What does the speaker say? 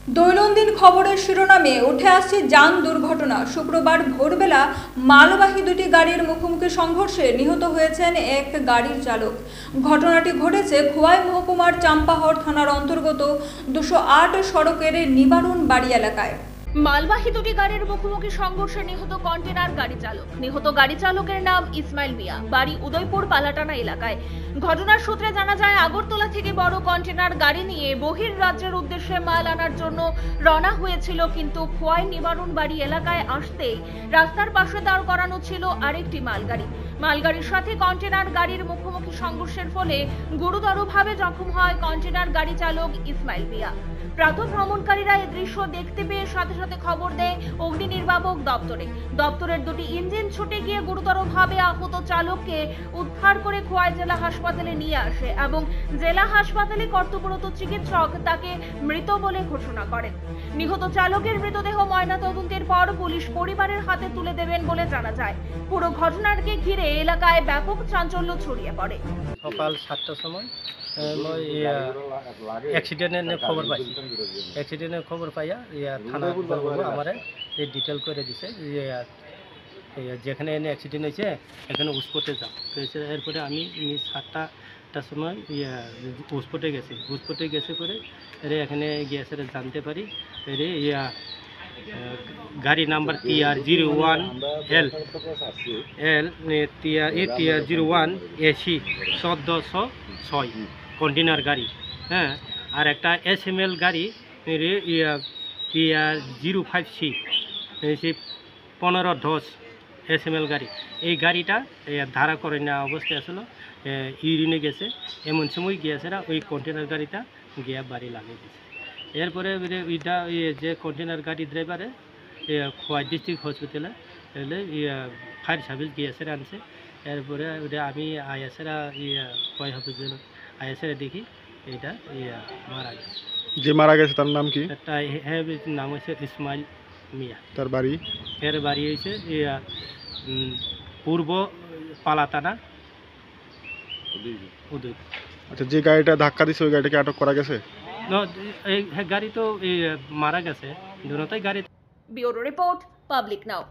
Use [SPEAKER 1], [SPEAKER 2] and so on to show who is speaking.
[SPEAKER 1] দৈনন্দিন খবরের শিরোনামে উঠে আসছে যান দুর্ঘটনা। শুক্রবার ভোরবেলা মালবাহী দুটি গাড়ির মুখোমুখি সংঘর্ষে নিহত হয়েছেন এক গাড়ির চালক। ঘটনাটি ঘটেছে খোয়াই মহকুমার চাম্পাহর থানার অন্তর্গত 208 সড়কের নিবারণ বাড়ি এলাকায়।
[SPEAKER 2] মালবাহী দুটি গাড়ির মুখোমুখি সংঘর্ষে নিহত কন্টেনার গাড়ি চালক। নিহত গাড়ি চালকের নাম ইসমাইল মিয়া, বাড়ি উদয়পুর পালাটানা এলাকায়। ঘটনার সূত্রে জানা যায়, আগরতলা থেকে বড় কন্টেনার গাড়ি নিয়ে বহির রাজ্যের উদ্দেশ্যে মাল আনার জন্য রওনা হয়েছিল, কিন্তু খোয়াই নিবারণ বাড়ি এলাকায় আসতেই রাস্তার পাশে দাঁড় করানো ছিল আরেকটি মালগাড়ি। মালগাড়ির সাথে কন্টেনার গাড়ির মুখোমুখি সংঘর্ষের ফলে গুরুতরভাবে জখম হয় কন্টেনার গাড়ি চালক ইসমাইল মিয়া। প্রাতঃ ভ্রমণকারীরা এই দৃশ্য দেখতে পেয়ে সাথে সাথে খবর দেয় অগ্নি নির্বাপক দপ্তরে। দপ্তরের দুটি ইঞ্জিন ছুটে গিয়ে গুরুতরভাবে আহত চালককে উদ্ধার করে খোয়াই জেলা হাসপাতালে নিয়ে আসে এবং জেলা হাসপাতালে কর্তব্যরত চিকিৎসক তাকে মৃত বলে ঘোষণা করেন। নিহত চালকের মৃতদেহ ময়নাতদন্তের পর পুলিশ পরিবারের হাতে তুলে দেবেন বলে জানা যায়। পুরো ঘটনাকে ঘিরে এলাকায় ব্যাপক চাঞ্চল্য ছড়িয়ে পড়ে।
[SPEAKER 3] সকাল 7টার সময় মই অ্যাক্সিডেন্টের খবর পাইছি। অ্যাক্সিডেন্টের খবর পাইয়া থানা আমার এই ডিটেল করে দিছে, যেখানে এনে অ্যাক্সিডেন্ট হয়েছে এখানে উসপটে যাও। এরপরে আমি 7টার সময় উসপটে গেছি। উসপটে গেছে করে এখানে গিয়েছে জানতে পারি গাড়ি number TR01 L TR01 AC 1406 container গাড়ি, হ্যাঁ। আর একটা SML গাড়ি TR05C 1510 SML গাড়ি। এই গাড়িটা ধারা করে নেওয়া অবস্থায় আসলে ইউরিনে গেছে, এমন সময় গিয়েছে না ওই কন্টেনার গাড়িটা গিয়ে বাড়ি লাগিয়ে গেছে। এরপরে ওইটা যে কন্টেনার গাড়ি ড্রাইভারে খোয়াই ডিস্ট্রিক্ট হসপিটালে ফায়ার সার্ভিস গিয়েছে আনছে। এরপরে আমি আইএসেরা খোয়াই হসপিটাল আইএসেরা দেখি এটা মারা গেছে।
[SPEAKER 4] যে মারা গেছে তার নাম কি?
[SPEAKER 3] একটা নাম হচ্ছে ইসমাইল মিয়া।
[SPEAKER 4] তার বাড়ি?
[SPEAKER 3] এর বাড়ি হয়েছে পূর্ব পালাতানা উদয়পুর।
[SPEAKER 4] আচ্ছা, যে গাড়িটা ধাক্কা দিছে ওই গাড়িটাকে আটক করা গেছে?
[SPEAKER 3] এই গাড়ি তো মারা গেছে, দুটোই গাড়ি।
[SPEAKER 2] ব্যুরো রিপোর্ট, পাবলিক নাও।